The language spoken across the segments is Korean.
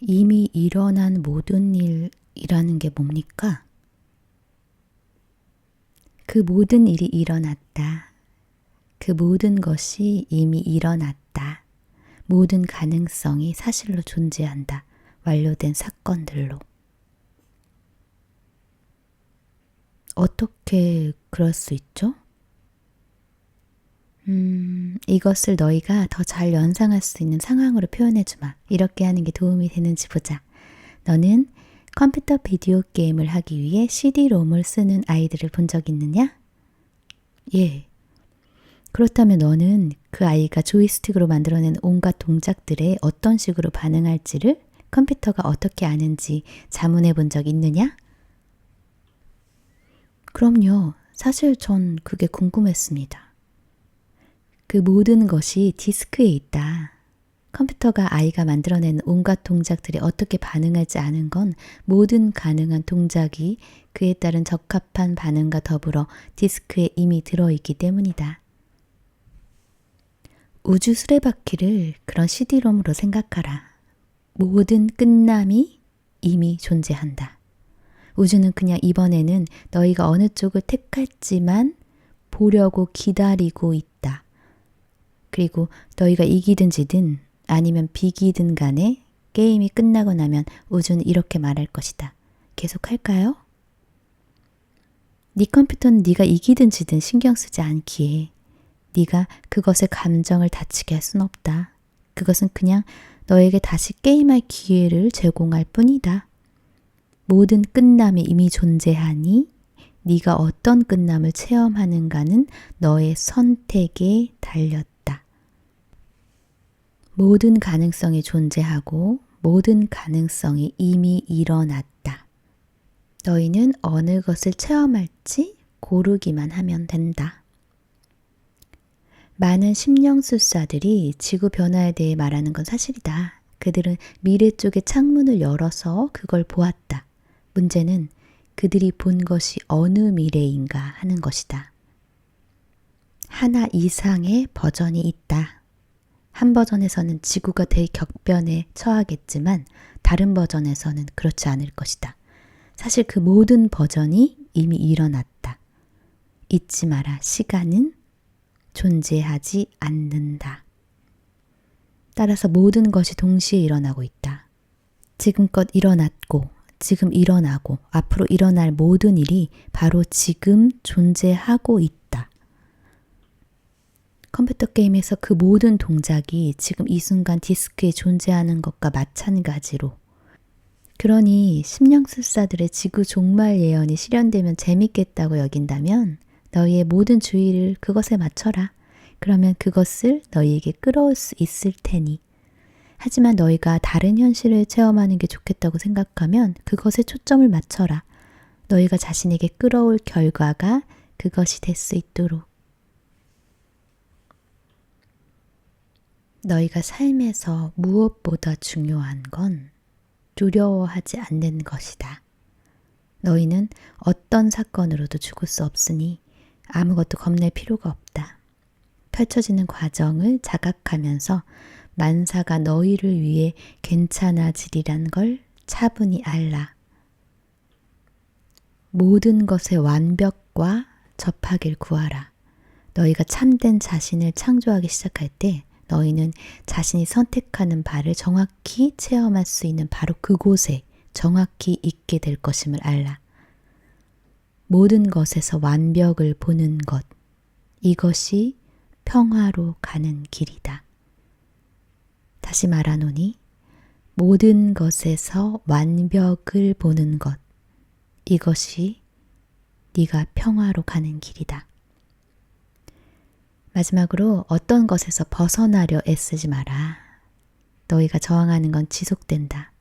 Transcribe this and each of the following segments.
이미 일어난 모든 일이라는 게 뭡니까? 그 모든 일이 일어났다. 그 모든 것이 이미 일어났다. 모든 가능성이 사실로 존재한다. 완료된 사건들로. 어떻게 그럴 수 있죠? 이것을 너희가 더 잘 연상할 수 있는 상황으로 표현해 주마. 이렇게 하는 게 도움이 되는지 보자. 너는 컴퓨터 비디오 게임을 하기 위해 CD-ROM을 쓰는 아이들을 본 적 있느냐? 예. 그렇다면 너는 그 아이가 조이스틱으로 만들어낸 온갖 동작들에 어떤 식으로 반응할지를 컴퓨터가 어떻게 아는지 자문해 본 적 있느냐? 그럼요. 사실 전 그게 궁금했습니다. 그 모든 것이 디스크에 있다. 컴퓨터가 아이가 만들어낸 온갖 동작들이 어떻게 반응할지 아는 건 모든 가능한 동작이 그에 따른 적합한 반응과 더불어 디스크에 이미 들어있기 때문이다. 우주 수레바퀴를 그런 CD-ROM으로 생각하라. 모든 끝남이 이미 존재한다. 우주는 그냥 이번에는 너희가 어느 쪽을 택할지만 보려고 기다리고 있다. 그리고 너희가 이기든 지든 아니면 비기든 간에 게임이 끝나고 나면 우주는 이렇게 말할 것이다. 계속 할까요? 네 컴퓨터는 네가 이기든 지든 신경 쓰지 않기에 네가 그것의 감정을 다치게 할 순 없다. 그것은 그냥 너에게 다시 게임할 기회를 제공할 뿐이다. 모든 끝남이 이미 존재하니 네가 어떤 끝남을 체험하는가는 너의 선택에 달렸다. 모든 가능성이 존재하고 모든 가능성이 이미 일어났다. 너희는 어느 것을 체험할지 고르기만 하면 된다. 많은 심령술사들이 지구 변화에 대해 말하는 건 사실이다. 그들은 미래 쪽의 창문을 열어서 그걸 보았다. 문제는 그들이 본 것이 어느 미래인가 하는 것이다. 하나 이상의 버전이 있다. 한 버전에서는 지구가 대격변에 처하겠지만 다른 버전에서는 그렇지 않을 것이다. 사실 그 모든 버전이 이미 일어났다. 잊지 마라. 시간은 존재하지 않는다. 따라서 모든 것이 동시에 일어나고 있다. 지금껏 일어났고 지금 일어나고 앞으로 일어날 모든 일이 바로 지금 존재하고 있다. 컴퓨터 게임에서 그 모든 동작이 지금 이 순간 디스크에 존재하는 것과 마찬가지로 그러니 심령술사들의 지구 종말 예언이 실현되면 재밌겠다고 여긴다면 너희의 모든 주의를 그것에 맞춰라. 그러면 그것을 너희에게 끌어올 수 있을 테니. 하지만 너희가 다른 현실을 체험하는 게 좋겠다고 생각하면 그것에 초점을 맞춰라. 너희가 자신에게 끌어올 결과가 그것이 될 수 있도록. 너희가 삶에서 무엇보다 중요한 건 두려워하지 않는 것이다. 너희는 어떤 사건으로도 죽을 수 없으니 아무것도 겁낼 필요가 없다. 펼쳐지는 과정을 자각하면서 만사가 너희를 위해 괜찮아지리란 걸 차분히 알라. 모든 것의 완벽과 접하길 구하라. 너희가 참된 자신을 창조하기 시작할 때 너희는 자신이 선택하는 바를 정확히 체험할 수 있는 바로 그곳에 정확히 있게 될 것임을 알라. 모든 것에서 완벽을 보는 것, 이것이 평화로 가는 길이다. 다시 말하노니 모든 것에서 완벽을 보는 것, 이것이 네가 평화로 가는 길이다. 마지막으로 어떤 것에서 벗어나려 애쓰지 마라. 너희가 저항하는 건 지속된다.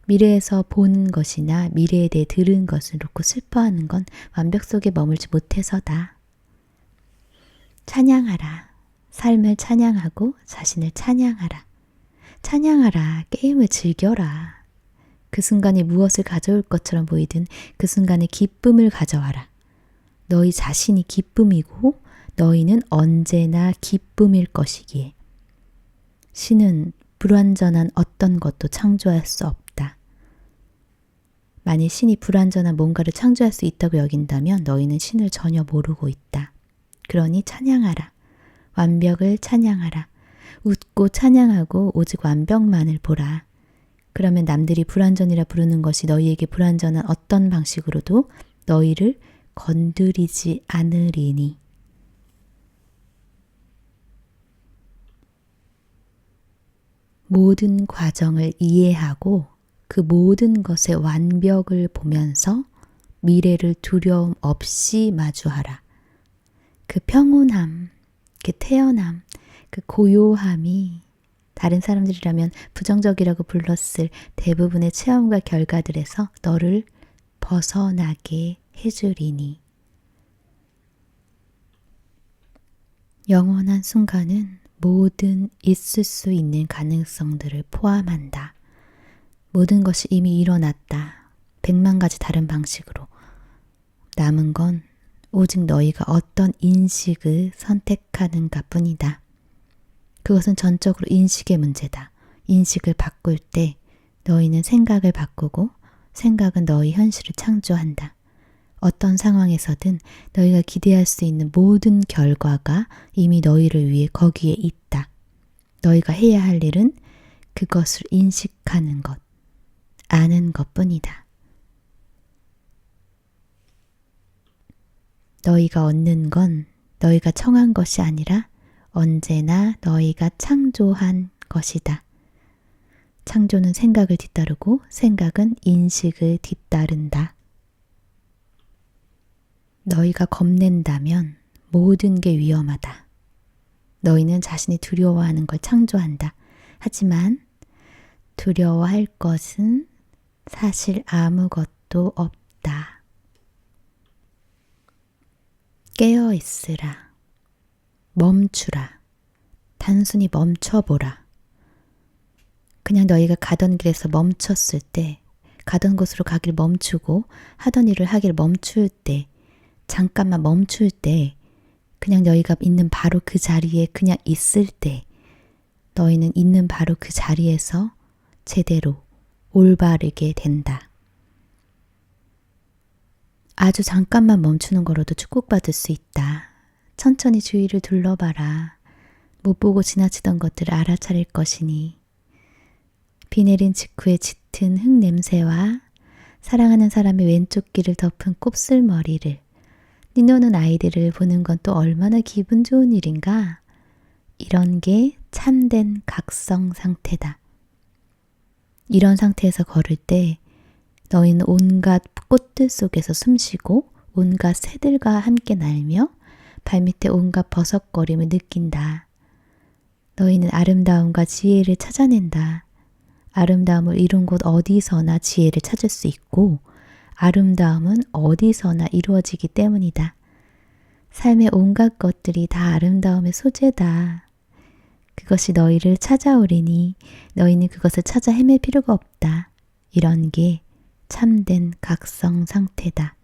미래에서 본 것이나 미래에 대해 들은 것을 놓고 슬퍼하는 건 완벽 속에 머물지 못해서다. 찬양하라. 삶을 찬양하고 자신을 찬양하라. 찬양하라. 게임을 즐겨라. 그 순간이 무엇을 가져올 것처럼 보이든 그 순간에 기쁨을 가져와라. 너희 자신이 기쁨이고 너희는 언제나 기쁨일 것이기에. 신은 불완전한 어떤 것도 창조할 수 없다. 만일 신이 불완전한 뭔가를 창조할 수 있다고 여긴다면 너희는 신을 전혀 모르고 있다. 그러니 찬양하라. 완벽을 찬양하라. 웃고 찬양하고 오직 완벽만을 보라. 그러면 남들이 불완전이라 부르는 것이 너희에게 불완전한 어떤 방식으로도 너희를 건드리지 않으리니. 모든 과정을 이해하고 그 모든 것의 완벽을 보면서 미래를 두려움 없이 마주하라. 그 평온함, 그 태연함, 그 고요함이 다른 사람들이라면 부정적이라고 불렀을 대부분의 체험과 결과들에서 너를 벗어나게 해주리니. 영원한 순간은 모든 있을 수 있는 가능성들을 포함한다. 모든 것이 이미 일어났다. 100만 가지 다른 방식으로. 남은 건 오직 너희가 어떤 인식을 선택하는가 뿐이다. 그것은 전적으로 인식의 문제다. 인식을 바꿀 때 너희는 생각을 바꾸고 생각은 너희 현실을 창조한다. 어떤 상황에서든 너희가 기대할 수 있는 모든 결과가 이미 너희를 위해 거기에 있다. 너희가 해야 할 일은 그것을 인식하는 것, 아는 것뿐이다. 너희가 얻는 건 너희가 청한 것이 아니라 언제나 너희가 창조한 것이다. 창조는 생각을 뒤따르고 생각은 인식을 뒤따른다. 너희가 겁낸다면 모든 게 위험하다. 너희는 자신이 두려워하는 걸 창조한다. 하지만 두려워할 것은 사실 아무것도 없다. 깨어 있으라. 멈추라. 단순히 멈춰보라. 그냥 너희가 가던 길에서 멈췄을 때, 가던 곳으로 가길 멈추고 하던 일을 하길 멈출 때, 잠깐만 멈출 때, 그냥 너희가 있는 바로 그 자리에 그냥 있을 때, 너희는 있는 바로 그 자리에서 제대로 올바르게 된다. 아주 잠깐만 멈추는 거로도 축복받을 수 있다. 천천히 주위를 둘러봐라. 못 보고 지나치던 것들을 알아차릴 것이니. 비 내린 직후에 짙은 흙 냄새와 사랑하는 사람의 왼쪽 귀를 덮은 곱슬머리를, 네 노는 아이들을 보는 건 또 얼마나 기분 좋은 일인가. 이런 게 참된 각성 상태다. 이런 상태에서 걸을 때 너희는 온갖 꽃들 속에서 숨쉬고 온갖 새들과 함께 날며 발밑에 온갖 버석거림을 느낀다. 너희는 아름다움과 지혜를 찾아낸다. 아름다움을 이룬 곳 어디서나 지혜를 찾을 수 있고 아름다움은 어디서나 이루어지기 때문이다. 삶의 온갖 것들이 다 아름다움의 소재다. 그것이 너희를 찾아오리니 너희는 그것을 찾아 헤맬 필요가 없다. 이런 게 참된 각성 상태다.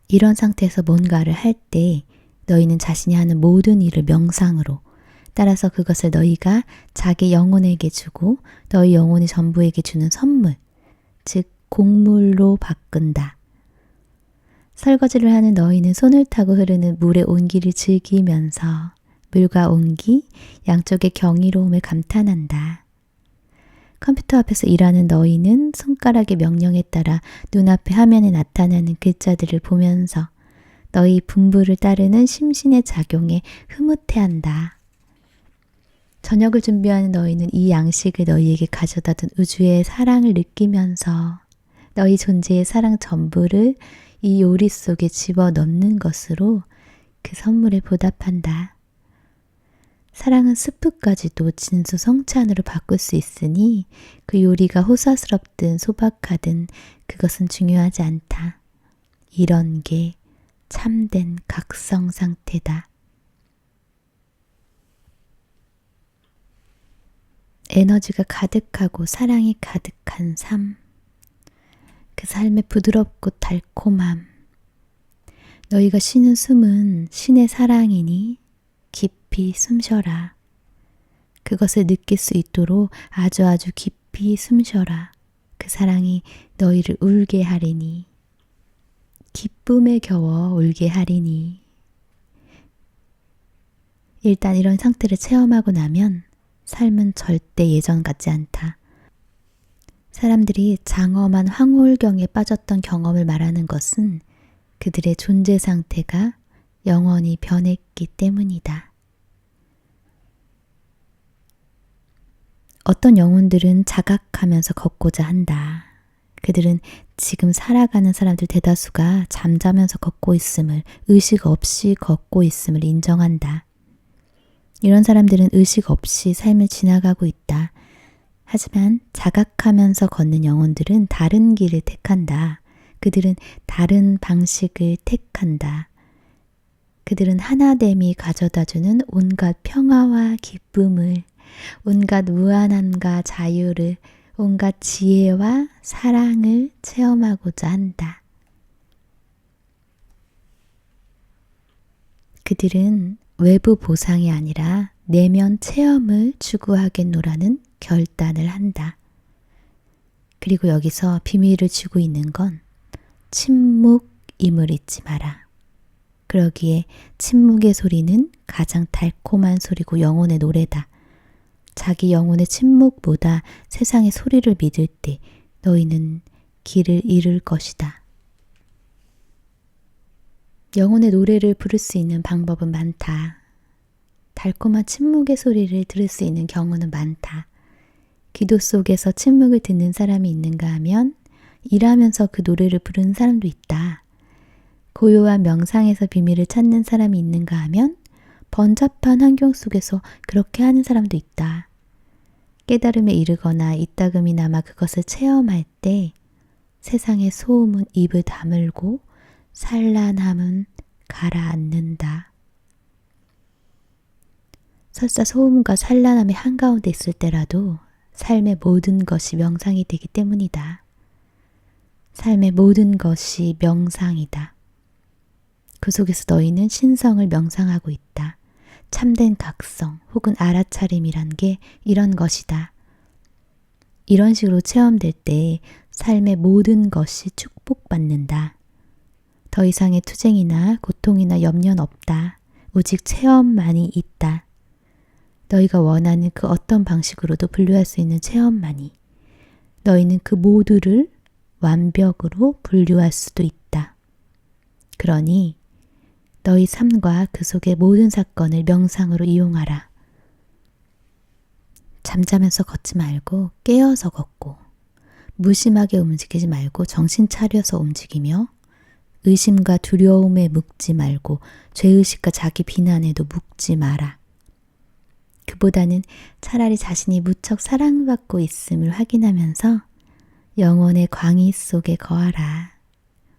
이런 상태에서 뭔가를 할 때 너희는 자신이 하는 모든 일을 명상으로, 따라서 그것을 너희가 자기 영혼에게 주고 너희 영혼이 전부에게 주는 선물, 즉 곡물로 바꾼다. 설거지를 하는 너희는 손을 타고 흐르는 물의 온기를 즐기면서 물과 온기, 양쪽의 경이로움을 감탄한다. 컴퓨터 앞에서 일하는 너희는 손가락의 명령에 따라 눈앞에 화면에 나타나는 글자들을 보면서 너희 분부를 따르는 심신의 작용에 흐뭇해한다. 저녁을 준비하는 너희는 이 양식을 너희에게 가져다둔 우주의 사랑을 느끼면서 너희 존재의 사랑 전부를 이 요리 속에 집어넣는 것으로 그 선물에 보답한다. 사랑은 스프까지도 진수성찬으로 바꿀 수 있으니 그 요리가 호사스럽든 소박하든 그것은 중요하지 않다. 이런 게 참된 각성 상태다. 에너지가 가득하고 사랑이 가득한 삶. 그 삶의 부드럽고 달콤함. 너희가 쉬는 숨은 신의 사랑이니 깊이 숨 쉬어라. 그것을 느낄 수 있도록 아주 아주 깊이 숨쉬어라. 그 사랑이 너희를 울게 하리니, 기쁨에 겨워 울게 하리니. 일단 이런 상태를 체험하고 나면 삶은 절대 예전 같지 않다. 사람들이 장엄한 황홀경에 빠졌던 경험을 말하는 것은 그들의 존재 상태가 영원히 변했기 때문이다. 어떤 영혼들은 자각하면서 걷고자 한다. 그들은 지금 살아가는 사람들 대다수가 잠자면서 걷고 있음을, 의식 없이 걷고 있음을 인정한다. 이런 사람들은 의식 없이 삶을 지나가고 있다. 하지만 자각하면서 걷는 영혼들은 다른 길을 택한다. 그들은 다른 방식을 택한다. 그들은 하나됨이 가져다주는 온갖 평화와 기쁨을, 온갖 무한함과 자유를, 온갖 지혜와 사랑을 체험하고자 한다. 그들은 외부 보상이 아니라 내면 체험을 추구하겠노라는 결단을 한다. 그리고 여기서 비밀을 쥐고 있는 건 침묵임을 잊지 마라. 그러기에 침묵의 소리는 가장 달콤한 소리고 영혼의 노래다. 자기 영혼의 침묵보다 세상의 소리를 믿을 때 너희는 길을 잃을 것이다. 영혼의 노래를 부를 수 있는 방법은 많다. 달콤한 침묵의 소리를 들을 수 있는 경우는 많다. 기도 속에서 침묵을 듣는 사람이 있는가 하면 일하면서 그 노래를 부르는 사람도 있다. 고요한 명상에서 비밀을 찾는 사람이 있는가 하면 번잡한 환경 속에서 그렇게 하는 사람도 있다. 깨달음에 이르거나 이따금이나마 그것을 체험할 때 세상의 소음은 입을 다물고 산란함은 가라앉는다. 설사 소음과 산란함이 한가운데 있을 때라도 삶의 모든 것이 명상이 되기 때문이다. 삶의 모든 것이 명상이다. 그 속에서 너희는 신성을 명상하고 있다. 참된 각성 혹은 알아차림이란 게 이런 것이다. 이런 식으로 체험될 때 삶의 모든 것이 축복받는다. 더 이상의 투쟁이나 고통이나 염려는 없다. 오직 체험만이 있다. 너희가 원하는 그 어떤 방식으로도 분류할 수 있는 체험만이. 너희는 그 모두를 완벽으로 분류할 수도 있다. 그러니 너희 삶과 그 속의 모든 사건을 명상으로 이용하라. 잠자면서 걷지 말고 깨어서 걷고, 무심하게 움직이지 말고 정신 차려서 움직이며, 의심과 두려움에 묵지 말고 죄의식과 자기 비난에도 묵지 마라. 그보다는 차라리 자신이 무척 사랑받고 있음을 확인하면서 영혼의 광희 속에 거하라.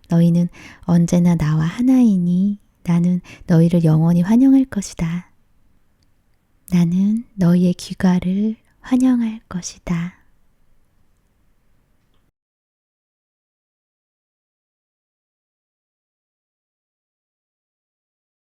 너희는 언제나 나와 하나이니 나는 너희를 영원히 환영할 것이다. 나는 너희의 귀가를 환영할 것이다.